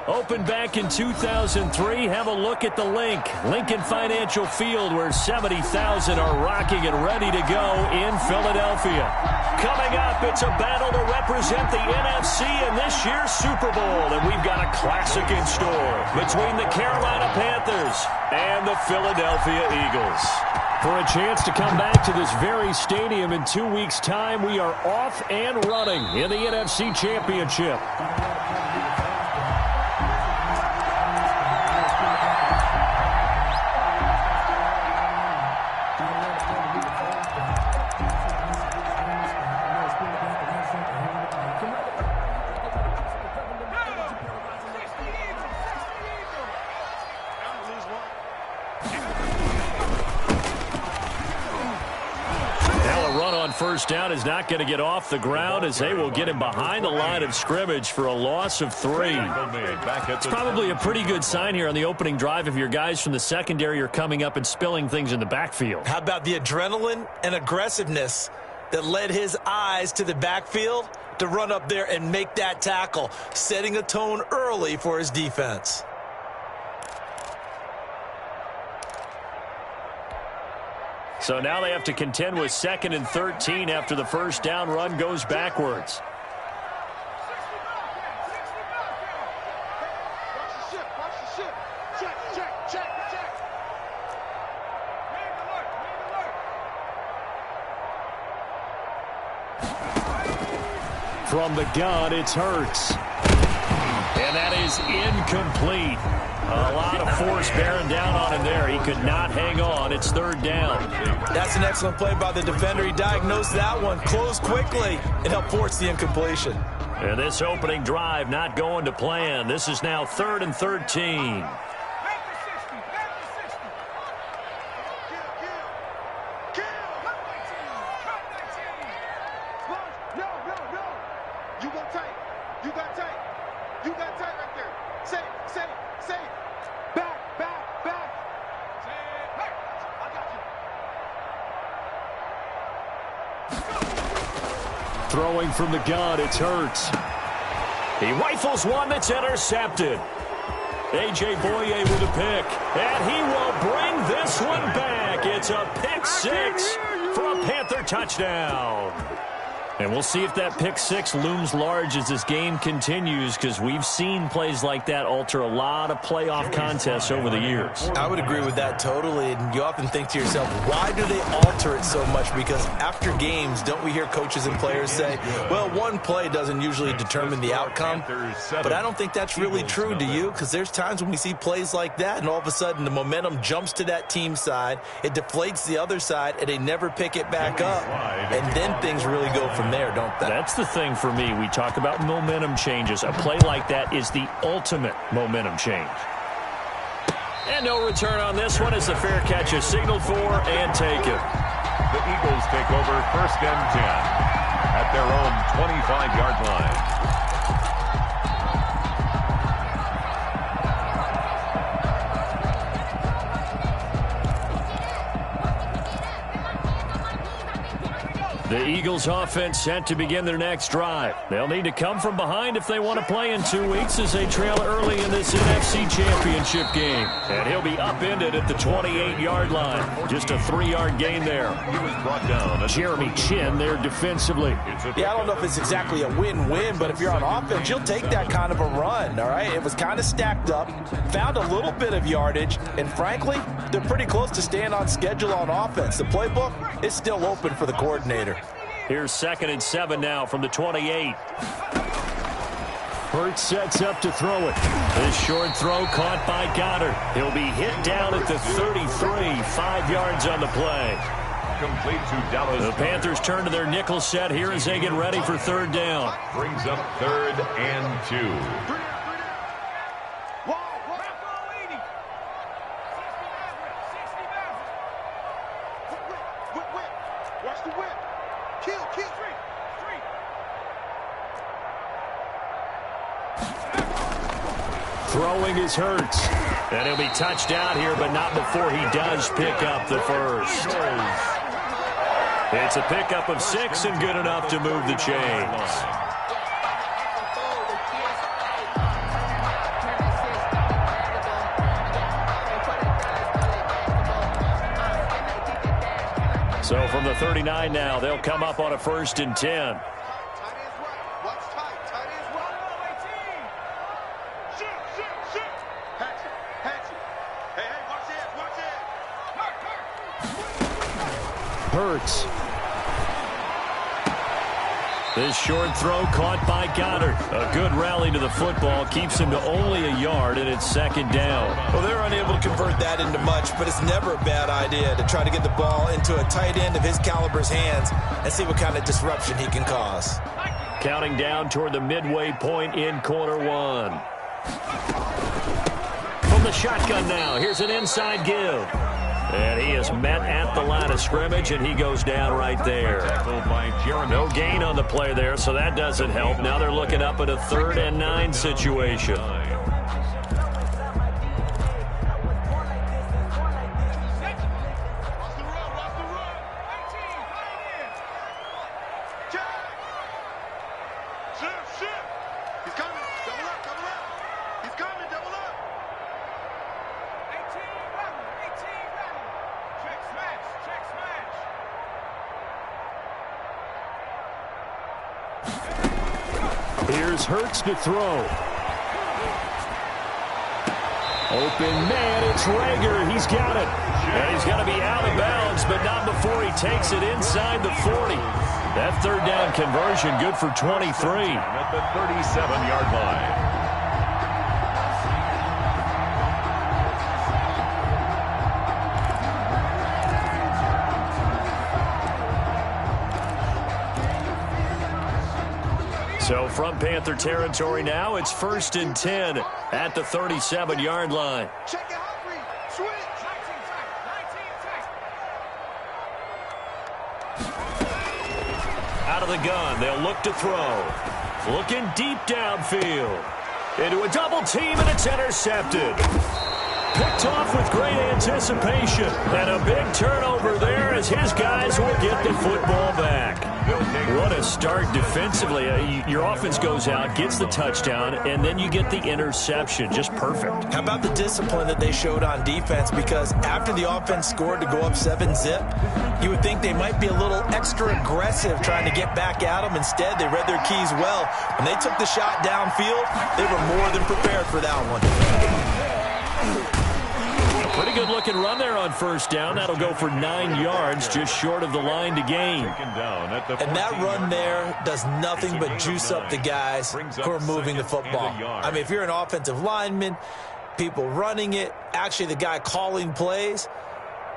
Opened back in 2003, have a look at the Lincoln Financial Field, where 70,000 are rocking and ready to go in Philadelphia. Coming up, it's a battle to represent the NFC in this year's Super Bowl, and we've got a classic in store between the Carolina Panthers and the Philadelphia Eagles. For a chance to come back to this very stadium in 2 weeks' time, we are off and running in the NFC Championship. First down is not going to get off the ground, as they will get him behind the line of scrimmage for a loss of 3. It's probably a pretty good sign here on the opening drive if your guys from the secondary are coming up and spilling things in the backfield. How about the adrenaline and aggressiveness that led his eyes to the backfield to run up there and make that tackle, setting a tone early for his defense. So now they have to contend with 2nd and 13 after the first down run goes backwards. From the gun, it's Hurts. And that is incomplete. A lot of force bearing down on him there. He could not hang on. It's 3rd down. That's an excellent play by the defender. He diagnosed that one, closed quickly, and helped force the incompletion. And this opening drive not going to plan. This is now 3rd and 13. Throwing from the gun, it's Hurts. He rifles one that's intercepted. A.J. Boye with a pick. And he will bring this one back. It's a pick 6 for a Panther touchdown. And we'll see if that pick 6 looms large as this game continues, because we've seen plays like that alter a lot of playoff contests over the years. I would agree with that totally. And you often think to yourself, why do they alter it so much? Because after games, don't we hear coaches and players say, well, one play doesn't usually determine the outcome. But I don't think that's really true, do you? Because there's times when we see plays like that, and all of a sudden the momentum jumps to that team side, it deflates the other side, and they never pick it back up. And then things really go from there, don't they? That's the thing for me. We talk about momentum changes. A play like that is the ultimate momentum change. And no return on this one as the fair catch is signaled for and taken. The Eagles take over 1st and 10 at their own 25-yard line. The Eagles offense set to begin their next drive. They'll need to come from behind if they want to play in 2 weeks as they trail early in this NFC Championship game. And he'll be upended at the 28-yard line. Just a 3-yard gain there. He was brought down. Jeremy Chin there defensively. Yeah, I don't know if it's exactly a win-win, but if you're on offense, you'll take that kind of a run, all right? It was kind of stacked up, found a little bit of yardage, and frankly, they're pretty close to staying on schedule on offense. The playbook is still open for the coordinator. Here's 2nd and 7 now from the 28. Hurts sets up to throw it. This short throw caught by Goddard. He'll be hit down at the 33, 5 yards on the play. Complete to Dallas. The Panthers turn to their nickel set here as they get ready for 3rd down. Brings up 3rd and 2. Throwing is Hurts. And he'll be touched down here, but not before he does pick up the first. It's a pickup of 6 and good enough to move the chains. So from the 39 now, they'll come up on a 1st and 10. Hurts. This short throw caught by Goddard. A good rally to the football keeps him to only a yard, and it's 2nd down. Well, they're unable to convert that into much, but it's never a bad idea to try to get the ball into a tight end of his caliber's hands and see what kind of disruption he can cause. Counting down toward the midway point in quarter 1. From the shotgun now, here's an inside give. And he is met at the line of scrimmage, and he goes down right there. No gain on the play there, so that doesn't help. Now they're looking up at a 3rd and 9 situation. Here's Hurts to throw. Open man, it's Rager. He's got it. And he's got to be out of bounds, but not before he takes it inside the 40. That 3rd down conversion good for 23. At the 37-yard line. So from Panther territory now, it's 1st and 10 at the 37-yard line. Out of the gun, they'll look to throw. Looking deep downfield. Into a double team, and it's intercepted. Picked off with great anticipation. And a big turnover there as his guys will get the football back. What a start defensively. Your offense goes out, gets the touchdown, and then you get the interception. Just perfect. How about the discipline that they showed on defense? Because after the offense scored to go up 7-zip, you would think they might be a little extra aggressive trying to get back at them. Instead, they read their keys well. When they took the shot downfield, they were more than prepared for that one. Pretty good looking run there on 1st down. That'll go for 9 yards, just short of the line to gain. And that run there does nothing but juice up the guys who are moving the football. I mean, if you're an offensive lineman, people running it, actually the guy calling plays,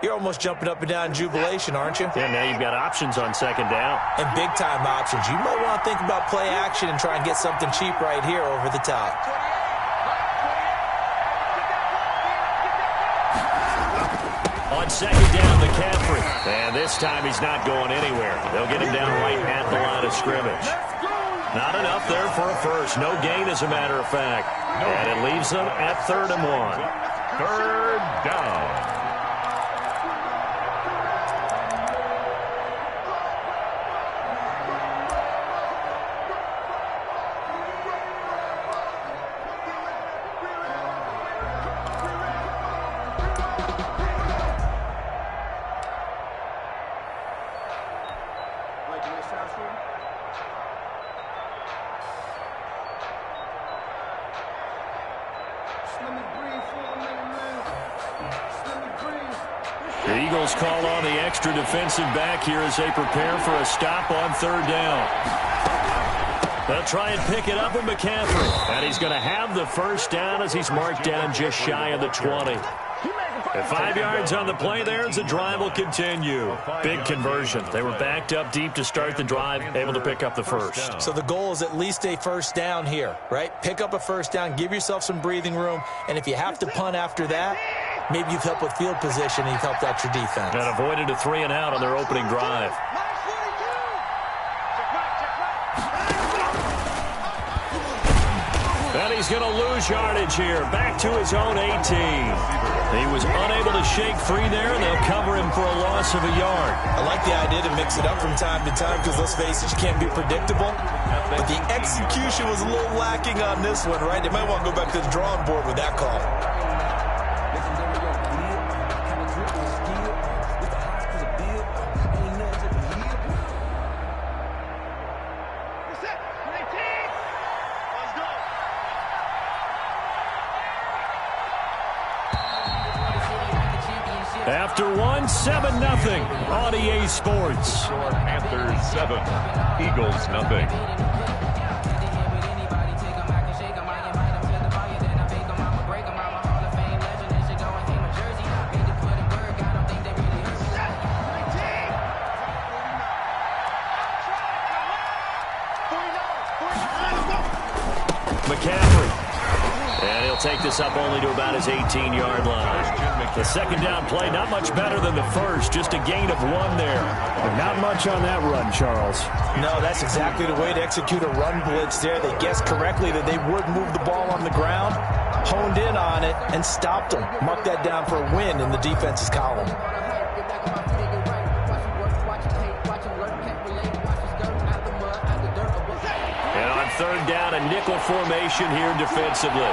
you're almost jumping up and down in jubilation, aren't you? Yeah, now you've got options on 2nd down. And big-time options. You might want to think about play action and try and get something cheap right here over the top. On 2nd down, McCaffrey. And this time he's not going anywhere. They'll get him down right at the line of scrimmage. Not enough there for a first. No gain, as a matter of fact. And it leaves them at 3rd and 1. 3rd down. The Eagles call on the extra defensive back here as they prepare for a stop on 3rd down. They'll try and pick it up with McCaffrey. And he's going to have the 1st down as he's marked down just shy of the 20. At 5 yards on the play there as the drive will continue. Big conversion. They were backed up deep to start the drive, able to pick up the first. So the goal is at least a 1st down here, right? Pick up a 1st down, give yourself some breathing room, and if you have to punt after that, maybe you've helped with field position and you've helped out your defense. And avoided a 3 and out on their opening drive. And he's going to lose yardage here. Back to his own 18. He was unable to shake free there, and they'll cover him for a loss of a yard. I like the idea to mix it up from time to time because, let's face it, you can't be predictable. But the execution was a little lacking on this one, right? They might want to go back to the drawing board with that call. After one, 7-0 on EA Sports. Panthers 7, Eagles nothing. McCaffrey. And he'll take this up only to about his 18-yard line. The second down play, not much better than the first. Just a gain of 1 there. And not much on that run, Charles. No, that's exactly the way to execute a run blitz there. They guessed correctly that they would move the ball on the ground, honed in on it, and stopped them. Mark that down for a win in the defense's column. And on third down, a nickel formation here defensively.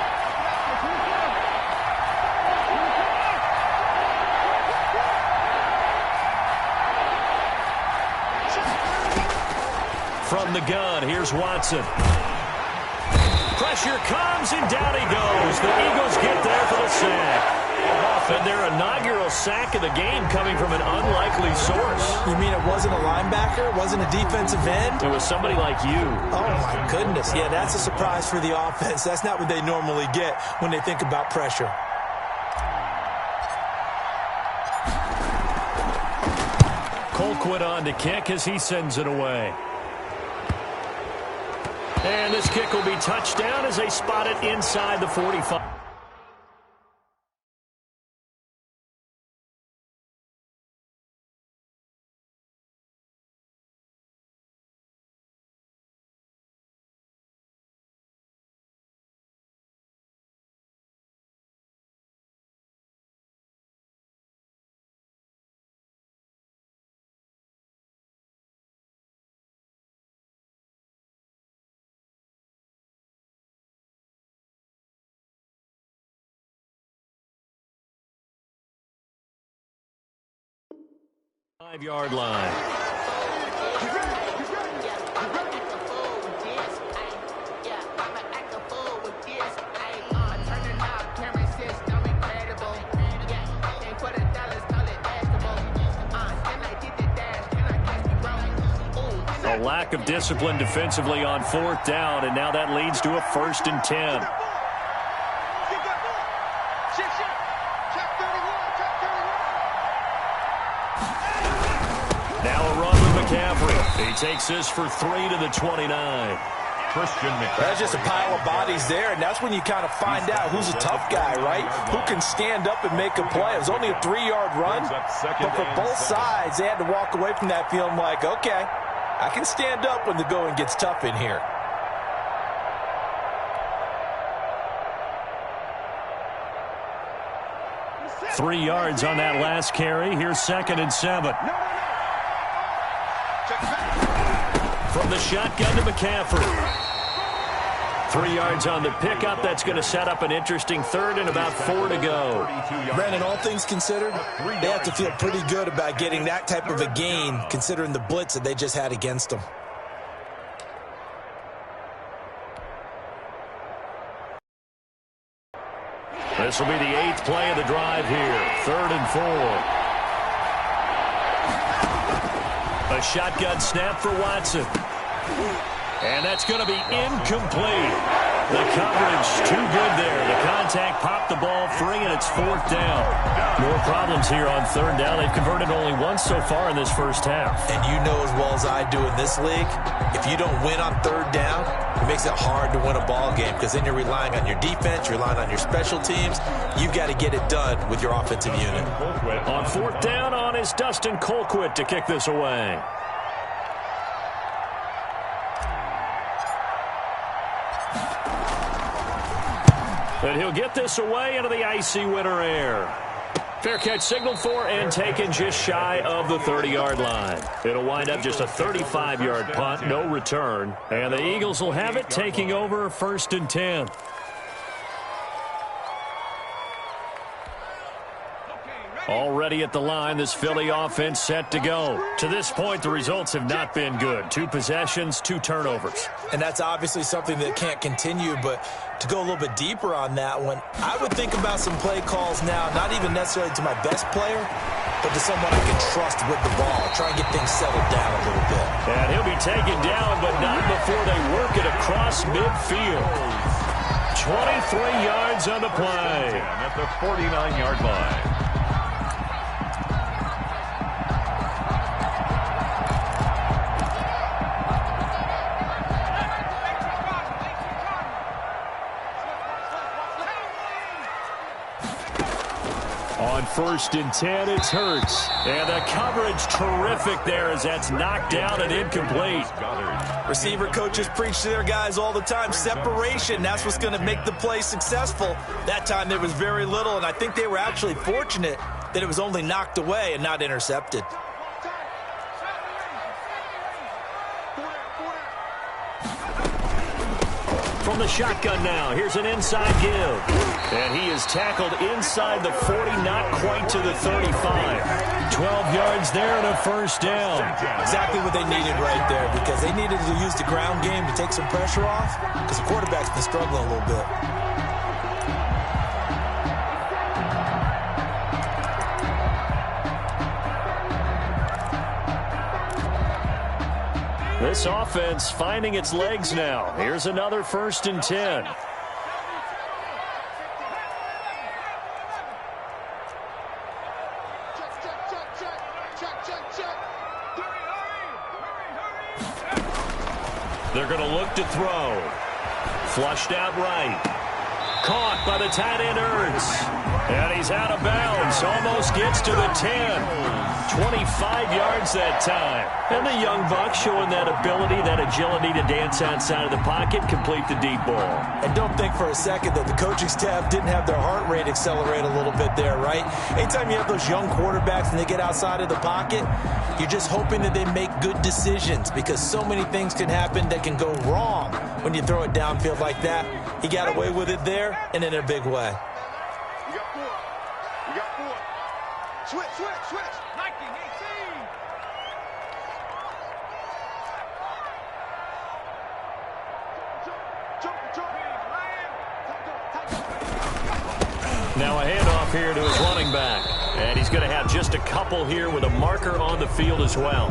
From the gun, here's Watson. Pressure comes, and down he goes. The Eagles get there for the sack. And their inaugural sack of the game coming from an unlikely source. You mean it wasn't a linebacker? It wasn't a defensive end? It was somebody like you. Oh, my goodness. Yeah, that's a surprise for the offense. That's not what they normally get when they think about pressure. Colquitt on to kick as he sends it away. And this kick will be touchdown as they spot it inside the 45. Five-yard line. A lack of discipline defensively on fourth down, and now that leads to a 1st and 10. McCaffrey. He takes this for 3 to the 29. Christian McCaffrey. That's just a pile of bodies there, and that's when you kind of find out who's a tough guy, right? Who can stand up and make a play. It was only a 3-yard run, but for both sides, they had to walk away from that feeling like, okay, I can stand up when the going gets tough in here. Three yards on that last carry. Here's 2nd and 7. From the shotgun to McCaffrey. 3 yards on the pickup. That's going to set up an interesting 3rd and about 4 to go. Brandon, all things considered, they have to feel pretty good about getting that type of a gain, considering the blitz that they just had against them. This will be the 8th play of the drive here. 3rd and 4. A shotgun snap for Watson. And that's going to be incomplete. The coverage too good there. The contact popped the ball free, and it's 4th down. More problems here on 3rd down. They've converted only once so far in this first half. And you know as well as I do in this league, if you don't win on 3rd down, it makes it hard to win a ball game because then you're relying on your defense, you're relying on your special teams. You've got to get it done with your offensive unit. On 4th down on is Dustin Colquitt to kick this away. And he'll get this away into the icy winter air. Fair catch signaled for and taken just shy of the 30-yard line. It'll wind up just a 35-yard punt, no return. And the Eagles will have it, taking over 1st and 10. Already at the line, this Philly offense set to go. To this point, the results have not been good. 2 possessions, 2 turnovers. And that's obviously something that can't continue, but to go a little bit deeper on that one, I would think about some play calls now, not even necessarily to my best player, but to someone I can trust with the ball. Try and get things settled down a little bit. And he'll be taken down, but not before they work it across midfield. 23 yards on the play. At the 49-yard line. On 1st and 10, it's Hurts. And the coverage terrific there as that's knocked down and incomplete. Receiver coaches preach to their guys all the time. Separation, that's what's going to make the play successful. That time there was very little, and I think they were actually fortunate that it was only knocked away and not intercepted. From the shotgun now, here's an inside give. And he is tackled inside the 40, not quite to the 35. 12 yards there and a first down. Exactly what they needed right there, because they needed to use the ground game to take some pressure off, because the quarterback's been struggling a little bit. This offense finding its legs now. Here's another 1st and 10. They're going to look to throw. Flushed out right. Caught by the tight end Ertz. And he's out of bounds. Almost gets to the 10. 25 yards that time. And the young buck showing that ability, that agility to dance outside of the pocket, complete the deep ball. And don't think for a second that the coaching staff didn't have their heart rate accelerate a little bit there, right? Anytime you have those young quarterbacks and they get outside of the pocket, you're just hoping that they make good decisions, because so many things can happen that can go wrong when you throw it downfield like that. He got away with it there and in a big way. We got 4. We got 4. Switch, switch, switch. 1918. Now a handoff here to his running back. And he's going to have just a couple here with a marker on the field as well.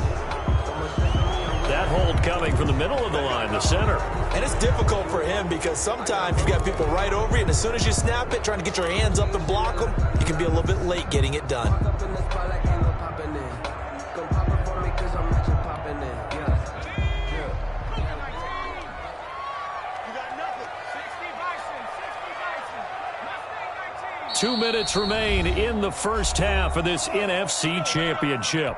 That hold coming from the middle of the line, the center. And it's difficult for him because sometimes you got people right over you, and as soon as you snap it, trying to get your hands up and block them, you can be a little bit late getting it done. Two minutes remain in the first half of this NFC Championship.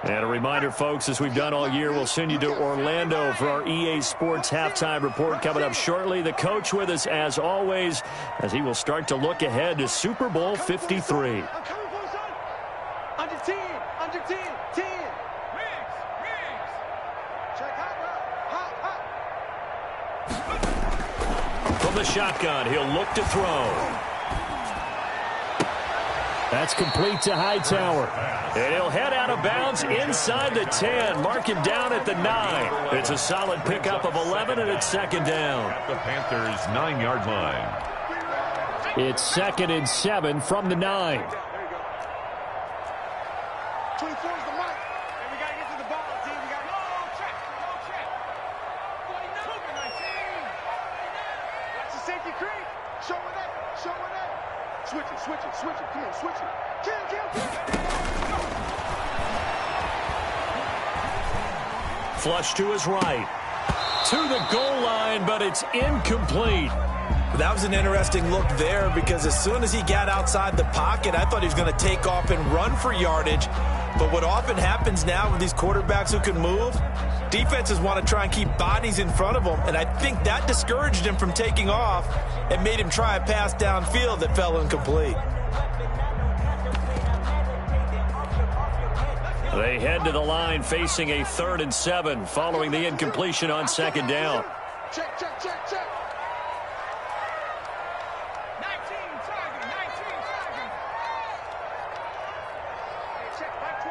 And a reminder, folks, as we've done all year, we'll send you to Orlando for our EA Sports halftime report coming up shortly. The coach with us, as always, as he will start to look ahead to Super Bowl 53. Under 10, under 10, 10. Riggs. Check hot. From the shotgun, he'll look to throw. That's complete to Hightower. And he'll head out of bounds inside the 10. Mark him down at the 9. It's a solid pickup of 11, and it's second down. At the Panthers' 9-yard line. It's 2nd and 7 from the 9. 24 is the mark. And we got to get to the ball, team. We got no check. 42, 19. That's the safety creep. Showing that. Switch it. Come on, switch it. Kill. Flush to his right. To the goal line, but it's incomplete. That was an interesting look there, because as soon as he got outside the pocket, I thought he was going to take off and run for yardage. But what often happens now with these quarterbacks who can move, defenses want to try and keep bodies in front of them, and I think that discouraged him from taking off and made him try a pass downfield that fell incomplete. They head to the line facing a 3rd and 7 following the incompletion on second down. Check, check, check, check. 19 target, 19 target. Hey, check, back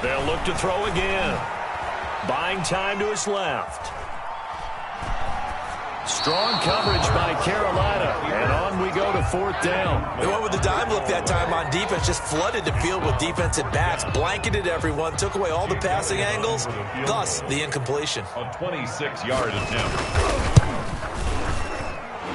21. They'll look to throw again. Buying time to his left. Strong coverage by Carolina, and on we go to 4th down. They went with the dime look that time on defense, just flooded the field with defensive backs, blanketed everyone, took away all the passing angles, thus the incompletion. A 26-yard attempt.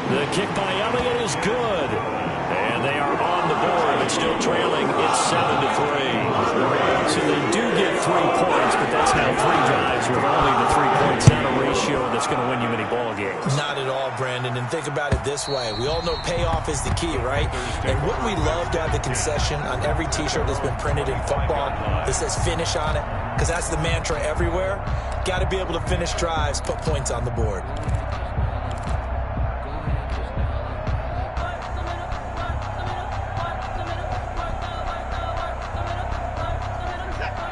The kick by Elliott is good, and they are on the board, but still trailing. It's 7-3. So they do get 3 points, but that's now 3 drives with only the 3 points. Not a ratio that's going to win you many ball games. Not at all, Brandon. And think about it this way. We all know payoff is the key, right? And wouldn't we love to have the concession on every T-shirt that's been printed in football that says finish on it? Because that's the mantra everywhere. Got to be able to finish drives, put points on the board.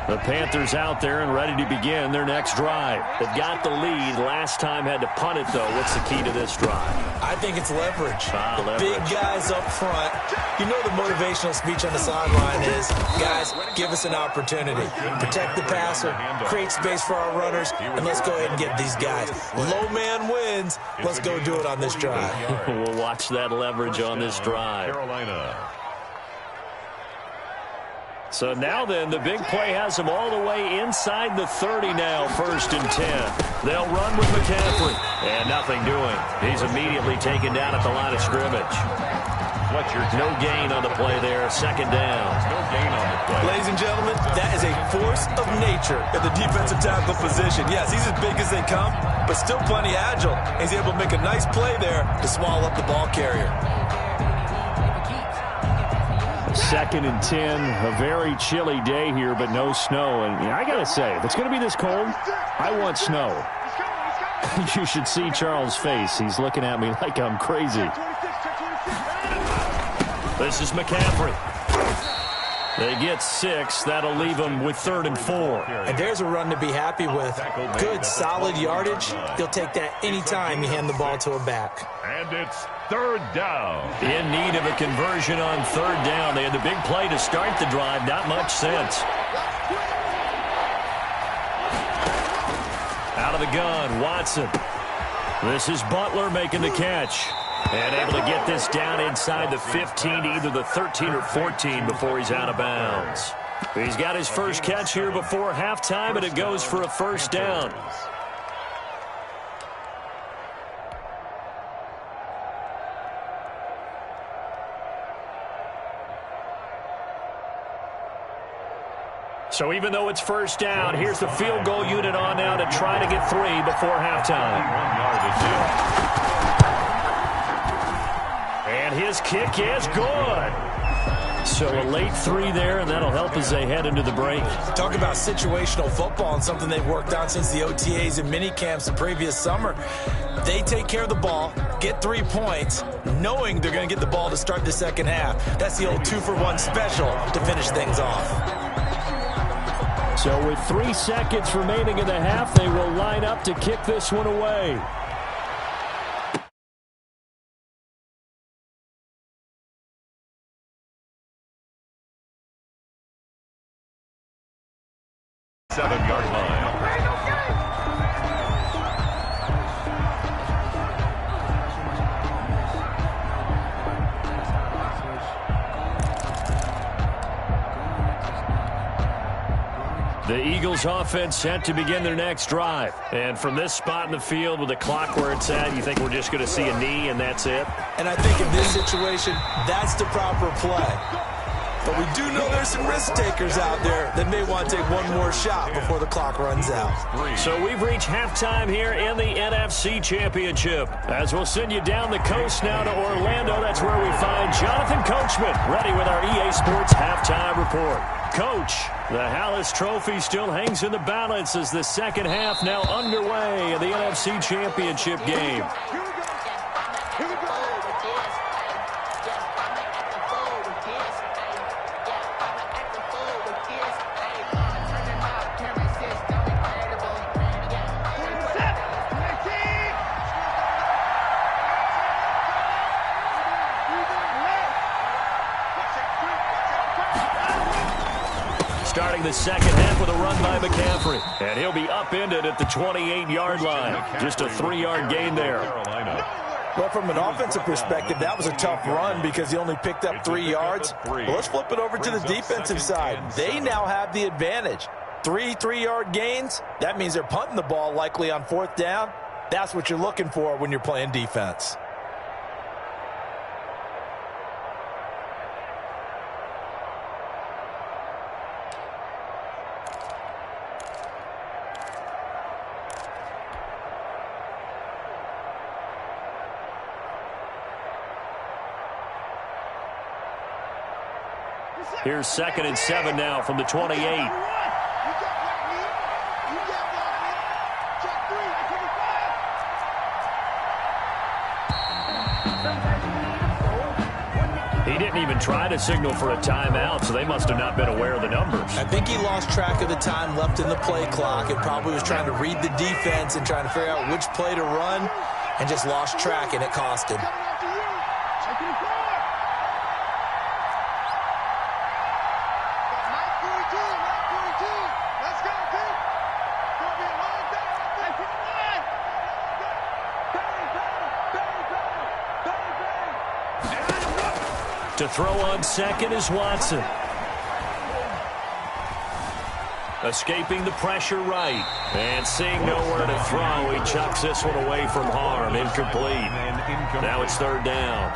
The Panthers out there and ready to begin their next drive. They've got the lead. Last time had to punt it, though. What's the key to this drive? I think it's leverage. Leverage. Big guys up front. You know the motivational speech on the sideline is, guys, give us an opportunity. Protect the passer, create space for our runners, and let's go ahead and get these guys. Low man wins. Let's go do it on this drive. We'll watch that leverage on this drive. Carolina. So now then, the big play has them all the way inside the 30 now, 1st and 10. They'll run with McCaffrey, and nothing doing. He's immediately taken down at the line of scrimmage. No gain on the play there, 2nd down. No gain on the play. Ladies and gentlemen, that is a force of nature in the defensive tackle position. Yes, he's as big as they come, but still plenty agile. He's able to make a nice play there to swallow up the ball carrier. 2nd and 10, a very chilly day here, but no snow. And I got to say, if it's going to be this cold, I want snow. You should see Charles' face. He's looking at me like I'm crazy. This is McCaffrey. They get 6. That'll leave them with 3rd and 4. And there's a run to be happy with. Good, solid yardage. You'll take that anytime you hand the ball to a back. And it's 3rd down. In need of a conversion on 3rd down. They had the big play to start the drive. Not much sense. Out of the gun, Watson. This is Butler making the catch. And able to get this down inside the 15 to either the 13 or 14 before he's out of bounds. He's got his first catch here before halftime, and it goes for a 1st down. So even though it's 1st down, here's the field goal unit on now to try to get 3 before halftime. 1 yard to do. And his kick is good. So a late 3 there, and that'll help as they head into the break. Talk about situational football and something they've worked on since the OTAs and mini camps the previous summer. They take care of the ball, get 3 points, knowing they're going to get the ball to start the second half. That's the old 2-for-1 special to finish things off. So with 3 seconds remaining in the half, they will line up to kick this one away. Seven-yard line. The Eagles offense set to begin their next drive. And from this spot in the field with the clock where it's at, you think we're just going to see a knee and that's it? And I think in this situation, that's the proper play. But we do know there's some risk takers out there that may want to take one more shot before the clock runs out. So we've reached halftime here in the NFC Championship. As we'll send you down the coast now to Orlando, that's where we find Jonathan Coachman ready with our EA Sports Halftime Report. Coach, the Hallis Trophy still hangs in the balance as the second half now underway in the NFC Championship game. Here we go. the second half with a run by McCaffrey. And he'll be upended at the 28-yard line. Just a 3-yard gain there. Well, from an offensive perspective, that was a tough run because he only picked up 3 yards. Well, let's flip it over to the defensive side. They now have the advantage. 3 3-yard gains, that means they're punting the ball likely on 4th down. That's what you're looking for when you're playing defense. Here's 2nd and 7 now from the 28. He didn't even try to signal for a timeout, so they must have not been aware of the numbers. I think he lost track of the time left in the play clock and probably was trying to read the defense and trying to figure out which play to run and just lost track, and it cost him. To throw on second is Watson. Escaping the pressure right. And seeing nowhere to throw, he chucks this one away from harm. Incomplete. Now it's 3rd down.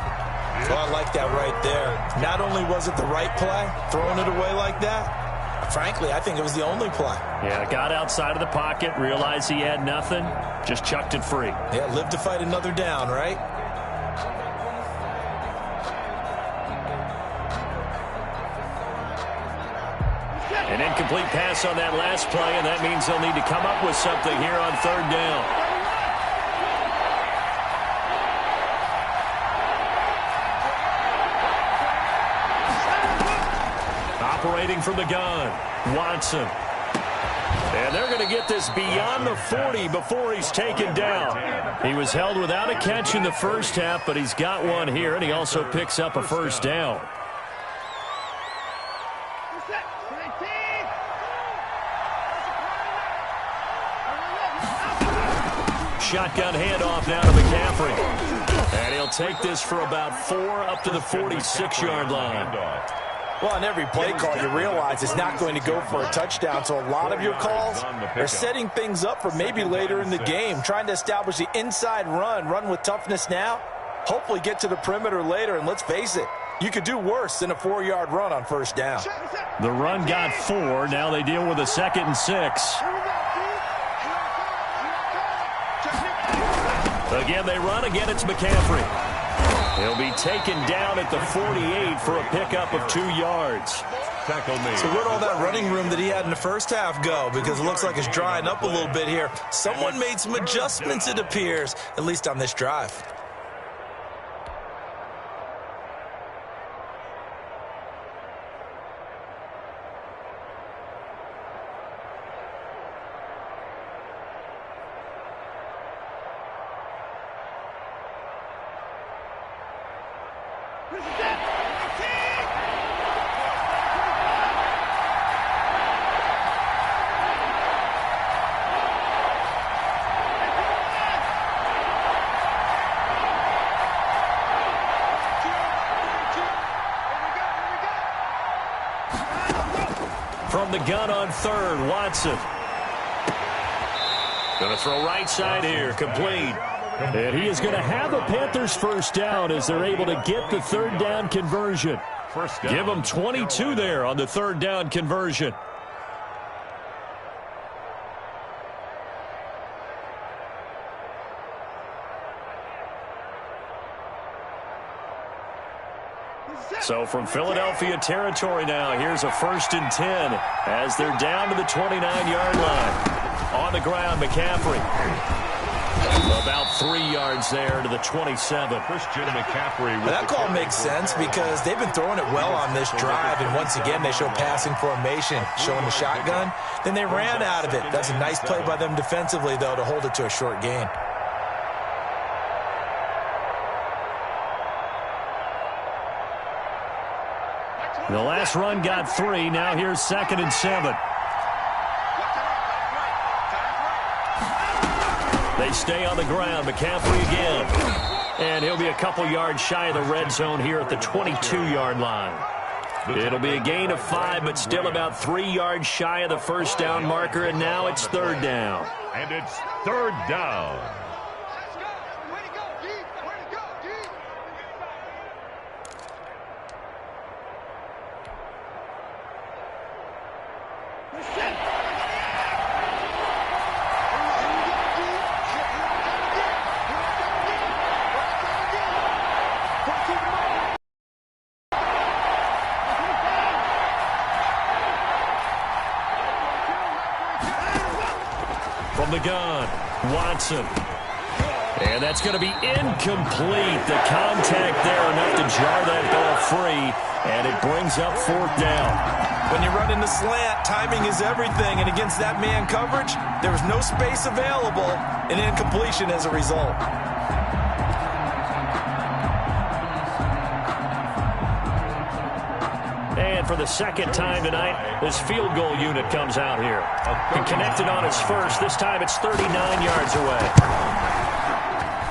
So I like that right there. Not only was it the right play, throwing it away like that, frankly, I think it was the only play. Yeah, got outside of the pocket, realized he had nothing, just chucked it free. Yeah, live to fight another down, right? An incomplete pass on that last play, and that means they'll need to come up with something here on 3rd down. Operating from the gun, Watson. And they're going to get this beyond the 40 before he's taken down. He was held without a catch in the first half, but he's got one here, and he also picks up a 1st down. Shotgun handoff now to McCaffrey. And he'll take this for about 4 up to the 46-yard line. Well, on every play call, you realize it's not going to go for a touchdown. So a lot of your calls are setting things up for maybe later in the game, trying to establish the inside run with toughness now, hopefully get to the perimeter later. And let's face it, you could do worse than a 4-yard run on 1st down. The run got 4. Now they deal with a 2nd and 6. Again, they run. Again, it's McCaffrey. He'll be taken down at the 48 for a pickup of 2 yards. So where'd all that running room that he had in the first half go? Because it looks like it's drying up a little bit here. Someone made some adjustments, it appears, at least on this drive. From the gun on 3rd, Watson. Going to throw right side here, complete. And he is going to have a Panthers 1st down as they're able to get the 3rd down conversion. Give them 22 there on the 3rd down conversion. So from Philadelphia territory now, here's a 1st and 10 as they're down to the 29-yard line. On the ground, McCaffrey. About 3 yards there to the 27. Christian McCaffrey. That call makes sense because they've been throwing it well on this drive, and once again they show passing formation, showing the shotgun. Then they ran out of it. That's a nice play by them defensively, though, to hold it to a short gain. The last run got 3. Now here's 2nd and 7. They stay on the ground. McCaffrey again. And he'll be a couple yards shy of the red zone here at the 22-yard line. It'll be a gain of 5, but still about 3 yards shy of the first down marker, and now it's 3rd down. And it's 3rd down. From the gun, Watson. And that's going to be incomplete. The contact there enough to jar that ball free, and it brings up 4th down. When you run in the slant, timing is everything, and against that man coverage, there was no space available, and incompletion as a result. And for the 2nd time tonight, this field goal unit comes out here. He connected on his first. This time it's 39 yards away.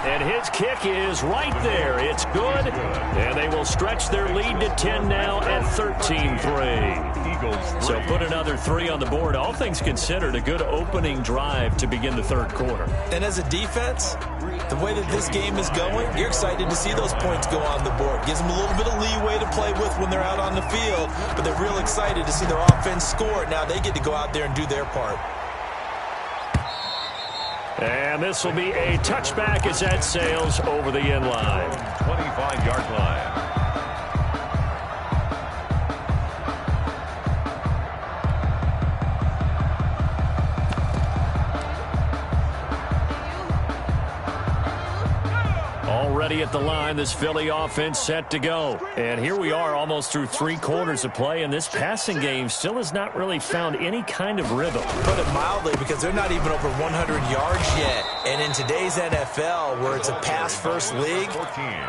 And his kick is right there. It's good. And they will stretch their lead to 10 now at 13-3. So put another 3 on the board. All things considered, a good opening drive to begin the 3rd quarter. And as a defense, the way that this game is going, you're excited to see those points go on the board. Gives them a little bit of leeway to play with when they're out on the field, but they're real excited to see their offense score. Now they get to go out there and do their part. And this will be a touchback as that sails over the end line. 25-yard line. Already at the line, this Philly offense set to go. And here we are almost through 3 quarters of play, and this passing game still has not really found any kind of rhythm. Put it mildly, because they're not even over 100 yards yet. And in today's NFL, where it's a pass-first league,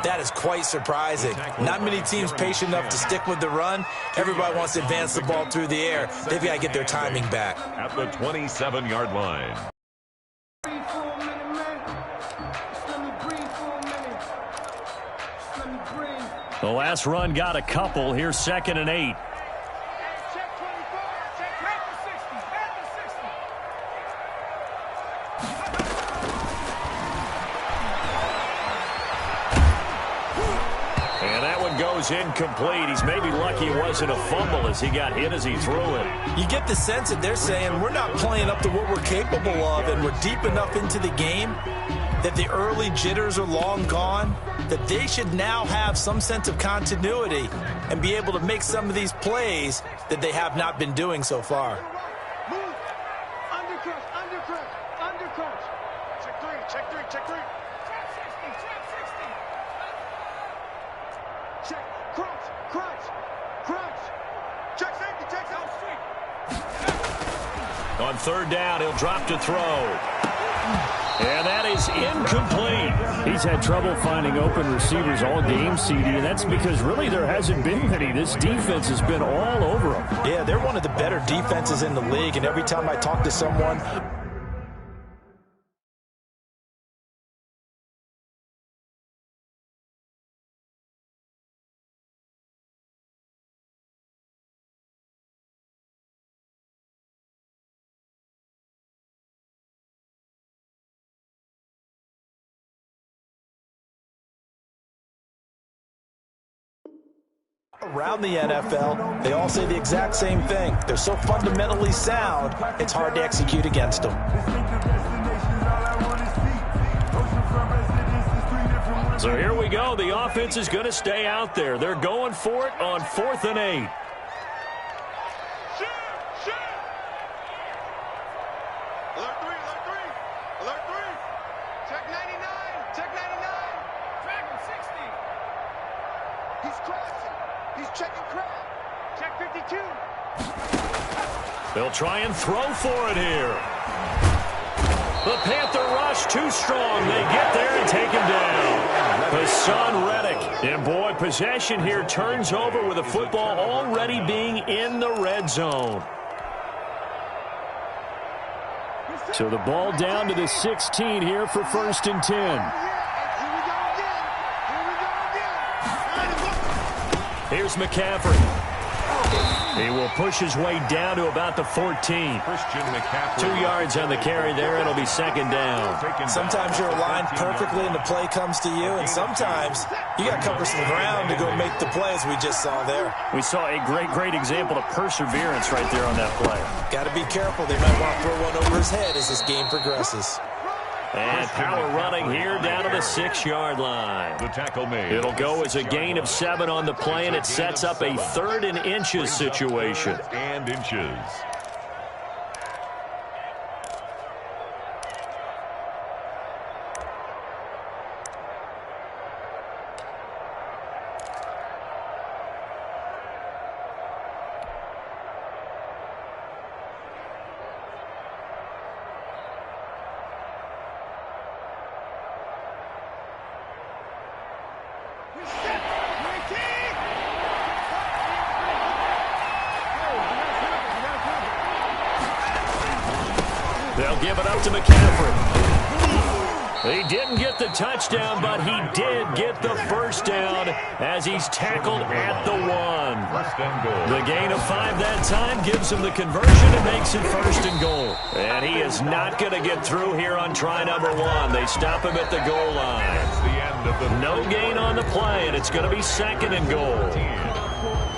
that is quite surprising. Not many teams patient enough to stick with the run. Everybody wants to advance the ball through the air. They've got to get their timing back. At the 27-yard line. The last run got a couple. Here's 2nd and 8. Check 24. Check back to 60. Back to 60. And that one goes incomplete. He's maybe lucky it wasn't a fumble as he got hit as he threw it. You get the sense that they're saying we're not playing up to what we're capable of, and we're deep enough into the game that the early jitters are long gone, that they should now have some sense of continuity and be able to make some of these plays that they have not been doing so far. Move. Undercut, undercut, undercut. Check 3, check 3, check 3. Check 60. Check 60. Check, crunch, crunch, crunch. Check safety, check safety. On 3rd down, he'll drop to throw. And that is incomplete. He's had trouble finding open receivers all game, CD, and that's because really there hasn't been many. This defense has been all over him. Yeah, they're one of the better defenses in the league, and every time I talk to someone, around the NFL, they all say the exact same thing. They're so fundamentally sound, it's hard to execute against them. So here we go. The offense is going to stay out there. They're going for it on 4th and 8. Alert 3, alert 3, alert 3. Check 99, check 99. Track him 60. He's crashing. He's checking crap. Check 52. They'll try and throw for it here. The Panther rush too strong. They get there and take him down. Hassan Reddick. And boy, possession here turns over with the football already being in the red zone. So the ball down to the 16 here for 1st and 10. Here's McCaffrey. He will push his way down to about the 14. Christian McCaffrey. 2 yards on the carry there. It'll be 2nd down. Sometimes you're aligned perfectly and the play comes to you, and sometimes you got to cover some ground to go make the play, as we just saw there. We saw a great example of perseverance right there on that play. Got to be careful. They might want to throw one over his head as this game progresses. And power running here down to the 6-yard line. The tackle made. It'll go as a gain of 7 on the play, and it sets up a 3rd and inches situation. And inches. They'll give it up to McCaffrey. He didn't get the touchdown, but he did get the 1st down as he's tackled at the 1. 1st and goal. The gain of 5 that time gives him the conversion and makes it 1st and goal. And he is not going to get through here on try number 1. They stop him at the goal line. That's the end of the No gain on the play, and it's going to be 2nd and goal.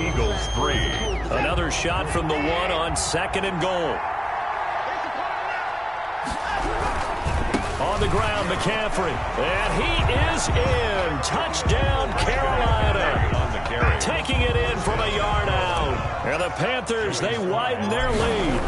Eagles 3. Another shot from the 1 on 2nd and goal. On the ground, McCaffrey. And he is in. Touchdown, Carolina. On the carry. Taking it in from a yard out. And the Panthers, they widen their lead.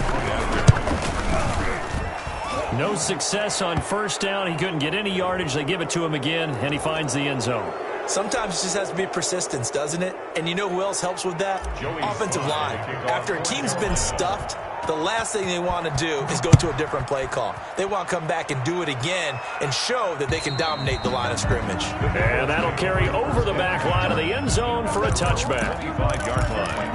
No success on 1st down. He couldn't get any yardage. They give it to him again, and he finds the end zone. Sometimes it just has to be persistence, doesn't it? And you know who else helps with that? Offensive line. After a team's been stuffed, the last thing they want to do is go to a different play call. They want to come back and do it again and show that they can dominate the line of scrimmage. And that'll carry over the back line of the end zone for a touchback. 25-yard line.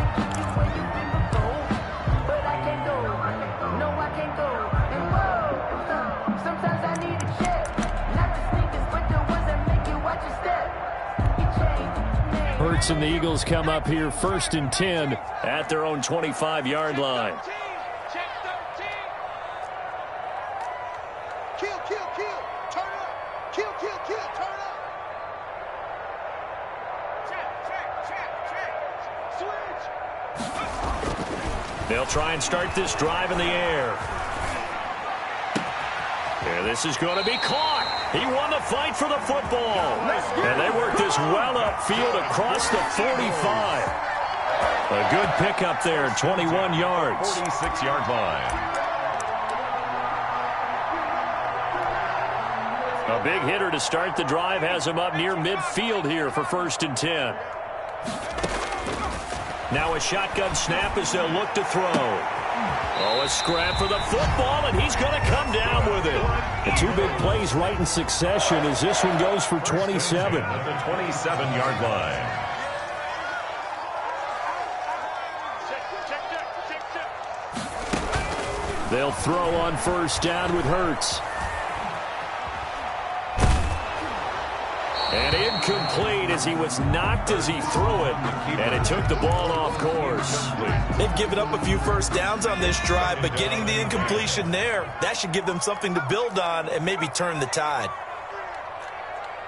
Hurts and the Eagles come up here 1st and 10 at their own 25-yard line. Check 13. Kill. Turn up. Kill. Turn up. Check. Switch. They'll try and start this drive in the air. And this is going to be caught. He won the fight for the football. And they work this well upfield across the 45. A good pickup there, 21 yards. 46-yard line. A big hitter to start the drive has him up near midfield here for 1st and 10. Now a shotgun snap as they'll look to throw. Oh, a scrap for the football, and he's going to come down with it. The 2 big plays right in succession as this one goes for 27. At the 27-yard line. Check. They'll throw on 1st down with Hurts. And incomplete as he was knocked as he threw it. And it took the ball off course. They've given up a few 1st downs on this drive, but getting the incompletion there, that should give them something to build on and maybe turn the tide.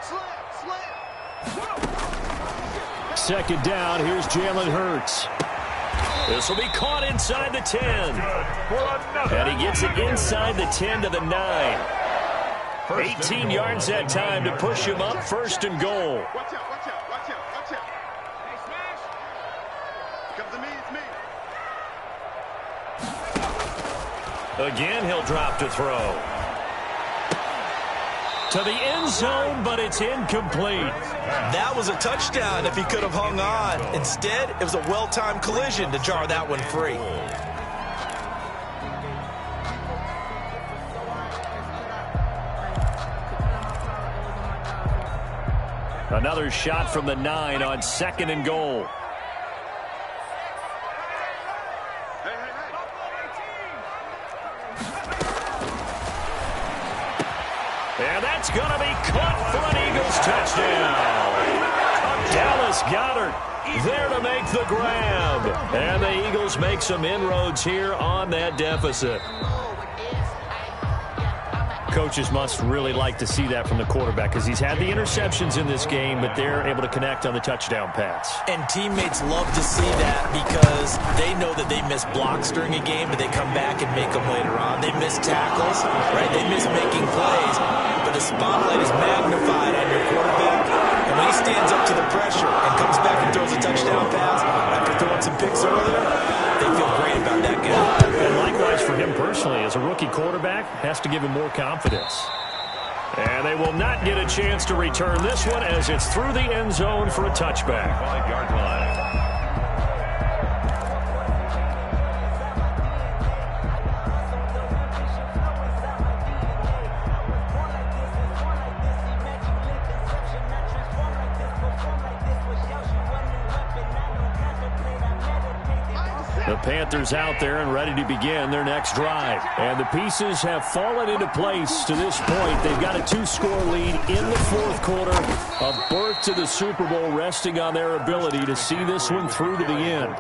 Slam. 2nd down, here's Jalen Hurts. This will be caught inside the 10. And he gets it inside the 10 to the 9. 18 yards that time to push him up 1st and goal. Watch out. Hey, smash. Come to me, it's me. Again, he'll drop to throw. To the end zone, but it's incomplete. That was a touchdown if he could have hung on. Instead, it was a well-timed collision to jar that one free. Another shot from the 9 on 2nd and goal. And that's going to be caught for an Eagles touchdown. Dallas Goedert there to make the grab. And the Eagles make some inroads here on that deficit. Coaches must really like to see that from the quarterback because he's had the interceptions in this game, but they're able to connect on the touchdown pass. And teammates love to see that because they know that they miss blocks during a game, but they come back and make them later on. They miss tackles, right? They miss making plays, but the spotlight is magnified on your quarterback. And when he stands up to the pressure and comes back and throws a touchdown pass after throwing some picks earlier, they feel great about that guy. And likewise for him personally, as a rookie quarterback, has to give him more confidence. And they will not get a chance to return this one as it's through the end zone for a touchback. 5-yard line. The Panthers out there and ready to begin their next drive. And the pieces have fallen into place to this point. They've got a 2-score lead in the 4th quarter. A berth to the Super Bowl resting on their ability to see this one through to the end.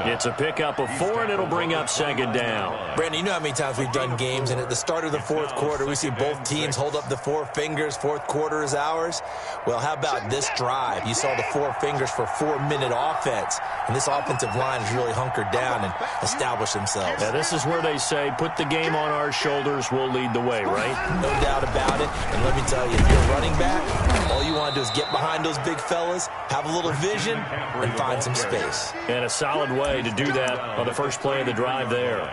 It's a pickup of 4, and it'll bring up 2nd down. Brandon, you know how many times we've done games, and at the start of the 4th quarter, we see both teams hold up the 4 fingers, 4th quarter is ours. Well, how about this drive? You saw the 4 fingers for 4-minute offense, and this offensive line is really hunkered down and establish themselves. Yeah, this is where they say, put the game on our shoulders, we'll lead the way, right? No doubt about it. And let me tell you, if you're a running back, all you want to do is get behind those big fellas, have a little vision, and find some space. And a solid way to do that on the first play of the drive there.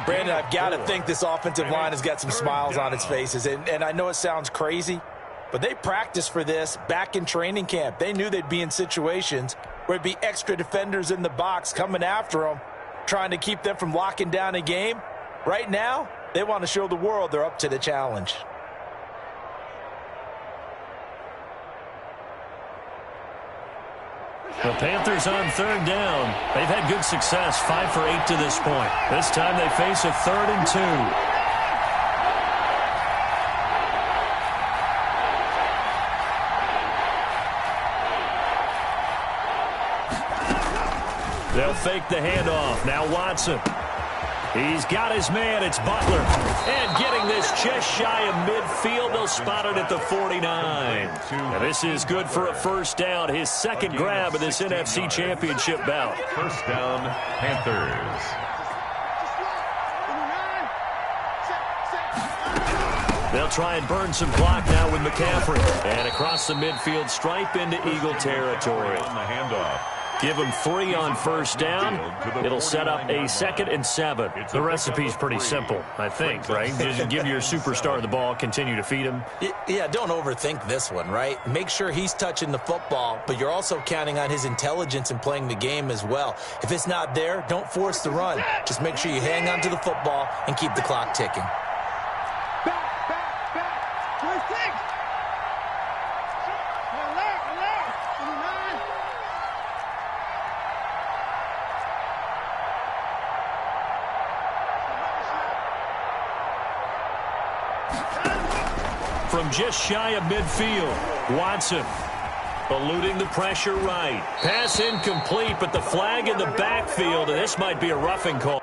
Brandon, I've got to think this offensive line has got some smiles on its faces. And I know it sounds crazy, but they practiced for this back in training camp. They knew they'd be in situations where it'd be extra defenders in the box coming after them, trying to keep them from locking down a game. Right now, they want to show the world they're up to the challenge. The Panthers on 3rd down. They've had good success, 5 for 8 to this point. This time they face a 3rd and 2. They'll fake the handoff. Now Watson. He's got his man. It's Butler. And getting this just shy of midfield. They'll spot it at the 49. Now this is good for a 1st down. His 2nd grab of this NFC Championship bout. 1st down, Panthers. They'll try and burn some clock now with McCaffrey. And across the midfield stripe into Eagle territory. On the handoff. Give them 3 on 1st down. It'll set up a 2nd and 7. The recipe's pretty simple, I think, right? Just give your superstar the ball, continue to feed him. Yeah, don't overthink this one, right? Make sure he's touching the football, but you're also counting on his intelligence in playing the game as well. If it's not there, don't force the run. Just make sure you hang on to the football and keep the clock ticking. From just shy of midfield, Watson eluding the pressure right. Pass incomplete, but the flag in the backfield, and this might be a roughing call.